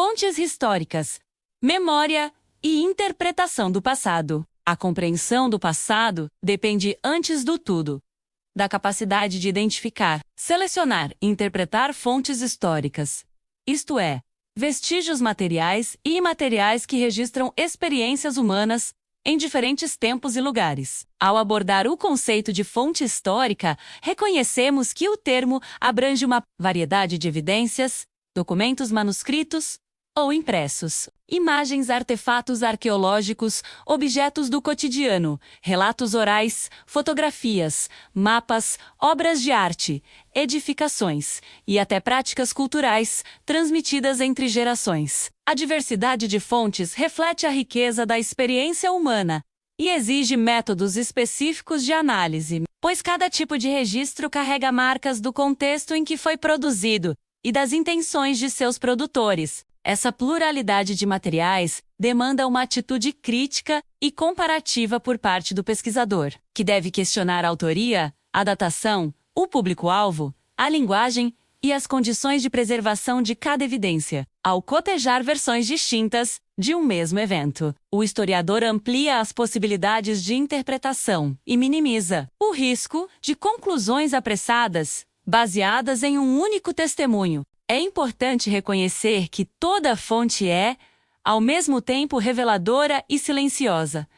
Fontes históricas, memória e interpretação do passado. A compreensão do passado depende, antes do tudo, da capacidade de identificar, selecionar e interpretar fontes históricas, isto é, vestígios materiais e imateriais que registram experiências humanas em diferentes tempos e lugares. Ao abordar o conceito de fonte histórica, reconhecemos que o termo abrange uma variedade de evidências, documentos manuscritos ou impressos, imagens, artefatos arqueológicos, objetos do cotidiano, relatos orais, fotografias, mapas, obras de arte, edificações e até práticas culturais transmitidas entre gerações. A diversidade de fontes reflete a riqueza da experiência humana e exige métodos específicos de análise, pois cada tipo de registro carrega marcas do contexto em que foi produzido e das intenções de seus produtores. Essa pluralidade de materiais demanda uma atitude crítica e comparativa por parte do pesquisador, que deve questionar a autoria, a datação, o público-alvo, a linguagem e as condições de preservação de cada evidência. Ao cotejar versões distintas de um mesmo evento, o historiador amplia as possibilidades de interpretação e minimiza o risco de conclusões apressadas, baseadas em um único testemunho. É importante reconhecer que toda fonte é, ao mesmo tempo, reveladora e silenciosa.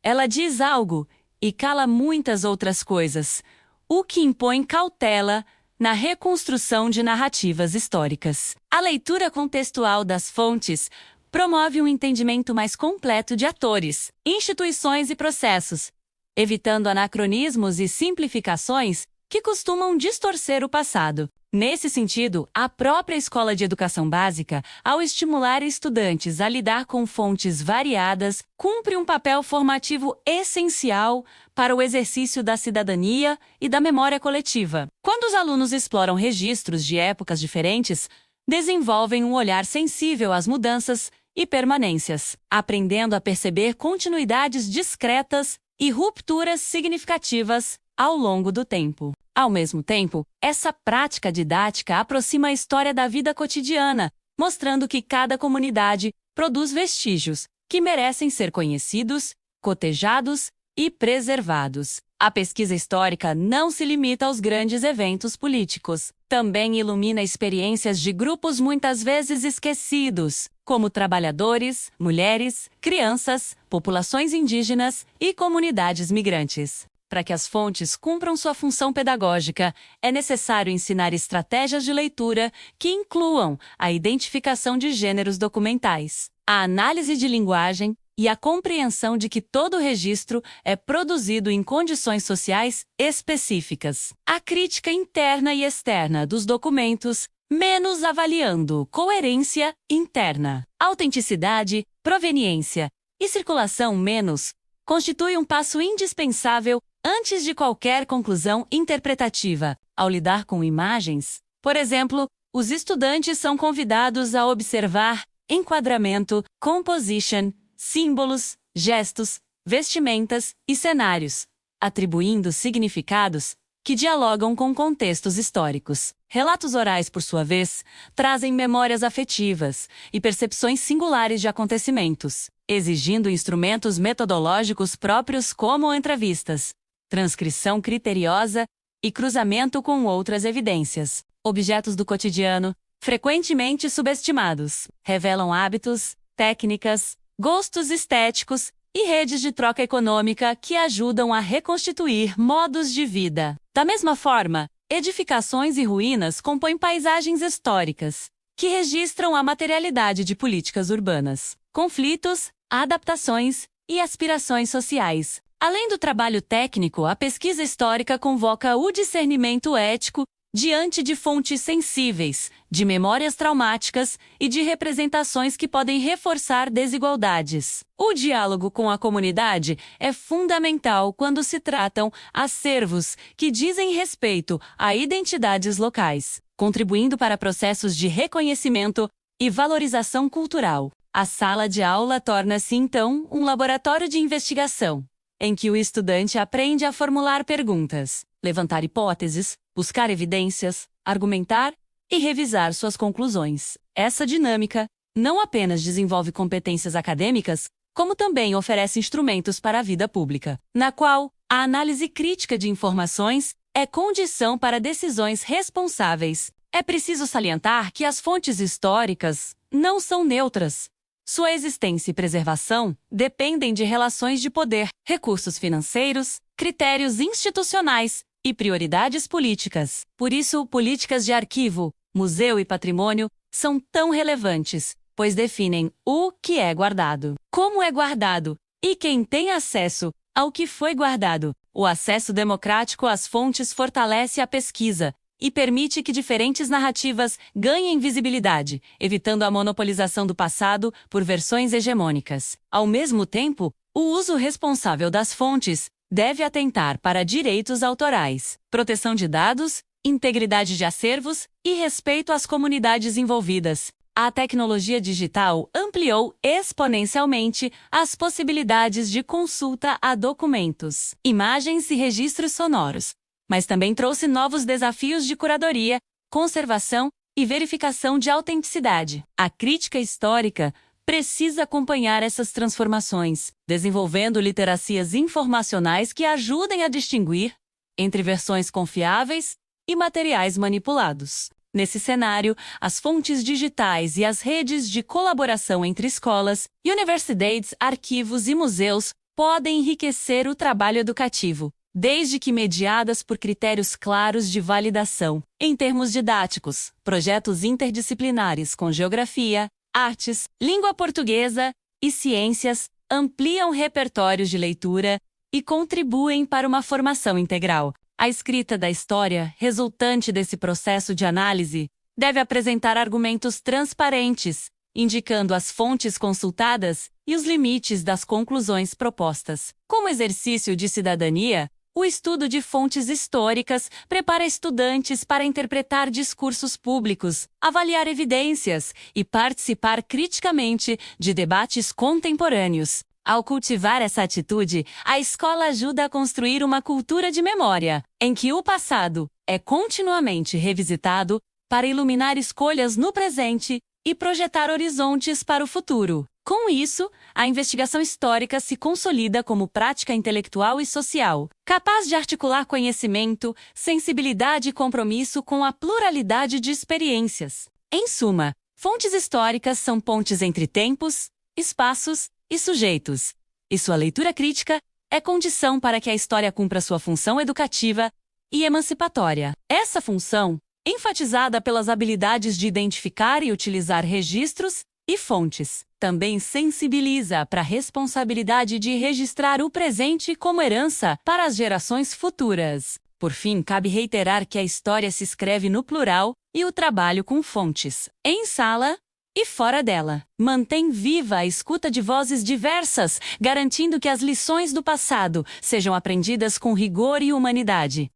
Ela diz algo e cala muitas outras coisas, o que impõe cautela na reconstrução de narrativas históricas. A leitura contextual das fontes promove um entendimento mais completo de atores, instituições e processos, evitando anacronismos e simplificações que costumam distorcer o passado. Nesse sentido, a própria Escola de Educação Básica, ao estimular estudantes a lidar com fontes variadas, cumpre um papel formativo essencial para o exercício da cidadania e da memória coletiva. Quando os alunos exploram registros de épocas diferentes, desenvolvem um olhar sensível às mudanças e permanências, aprendendo a perceber continuidades discretas e rupturas significativas ao longo do tempo. Ao mesmo tempo, essa prática didática aproxima a história da vida cotidiana, mostrando que cada comunidade produz vestígios que merecem ser conhecidos, cotejados e preservados. A pesquisa histórica não se limita aos grandes eventos políticos. Também ilumina experiências de grupos muitas vezes esquecidos, como trabalhadores, mulheres, crianças, populações indígenas e comunidades migrantes. Para que as fontes cumpram sua função pedagógica, é necessário ensinar estratégias de leitura que incluam a identificação de gêneros documentais, a análise de linguagem e a compreensão de que todo registro é produzido em condições sociais específicas. A crítica interna e externa dos documentos, menos avaliando coerência interna, autenticidade, proveniência e circulação, menos, constitui um passo indispensável antes de qualquer conclusão interpretativa. Ao lidar com imagens, por exemplo, os estudantes são convidados a observar enquadramento, composition, símbolos, gestos, vestimentas e cenários, atribuindo significados que dialogam com contextos históricos. Relatos orais, por sua vez, trazem memórias afetivas e percepções singulares de acontecimentos, exigindo instrumentos metodológicos próprios como entrevistas, transcrição criteriosa e cruzamento com outras evidências. Objetos do cotidiano, frequentemente subestimados, revelam hábitos, técnicas, gostos estéticos e redes de troca econômica que ajudam a reconstituir modos de vida. Da mesma forma, edificações e ruínas compõem paisagens históricas, que registram a materialidade de políticas urbanas, conflitos, adaptações e aspirações sociais. Além do trabalho técnico, a pesquisa histórica convoca o discernimento ético diante de fontes sensíveis, de memórias traumáticas e de representações que podem reforçar desigualdades. O diálogo com a comunidade é fundamental quando se tratam acervos que dizem respeito a identidades locais, contribuindo para processos de reconhecimento e valorização cultural. A sala de aula torna-se, então, um laboratório de investigação, em que o estudante aprende a formular perguntas, levantar hipóteses, buscar evidências, argumentar e revisar suas conclusões. Essa dinâmica não apenas desenvolve competências acadêmicas, como também oferece instrumentos para a vida pública, na qual a análise crítica de informações é condição para decisões responsáveis. É preciso salientar que as fontes históricas não são neutras. Sua existência e preservação dependem de relações de poder, recursos financeiros, critérios institucionais e prioridades políticas. Por isso, políticas de arquivo, museu e patrimônio são tão relevantes, pois definem o que é guardado, como é guardado e quem tem acesso ao que foi guardado. O acesso democrático às fontes fortalece a pesquisa e permite que diferentes narrativas ganhem visibilidade, evitando a monopolização do passado por versões hegemônicas. Ao mesmo tempo, o uso responsável das fontes deve atentar para direitos autorais, proteção de dados, integridade de acervos e respeito às comunidades envolvidas. A tecnologia digital ampliou exponencialmente as possibilidades de consulta a documentos, imagens e registros sonoros, mas também trouxe novos desafios de curadoria, conservação e verificação de autenticidade. A crítica histórica precisa acompanhar essas transformações, desenvolvendo literacias informacionais que ajudem a distinguir entre versões confiáveis e materiais manipulados. Nesse cenário, as fontes digitais e as redes de colaboração entre escolas, universidades, arquivos e museus podem enriquecer o trabalho educativo, desde que mediadas por critérios claros de validação. Em termos didáticos, projetos interdisciplinares com geografia, artes, língua portuguesa e ciências ampliam repertórios de leitura e contribuem para uma formação integral. A escrita da história, resultante desse processo de análise, deve apresentar argumentos transparentes, indicando as fontes consultadas e os limites das conclusões propostas. Como exercício de cidadania, o estudo de fontes históricas prepara estudantes para interpretar discursos públicos, avaliar evidências e participar criticamente de debates contemporâneos. Ao cultivar essa atitude, a escola ajuda a construir uma cultura de memória, em que o passado é continuamente revisitado para iluminar escolhas no presente e projetar horizontes para o futuro. Com isso, a investigação histórica se consolida como prática intelectual e social, capaz de articular conhecimento, sensibilidade e compromisso com a pluralidade de experiências. Em suma, fontes históricas são pontes entre tempos, espaços e sujeitos, e sua leitura crítica é condição para que a história cumpra sua função educativa e emancipatória. Essa função, enfatizada pelas habilidades de identificar e utilizar registros e fontes, também sensibiliza para a responsabilidade de registrar o presente como herança para as gerações futuras. Por fim, cabe reiterar que a história se escreve no plural e o trabalho com fontes, em sala e fora dela. Mantém viva a escuta de vozes diversas, garantindo que as lições do passado sejam aprendidas com rigor e humanidade.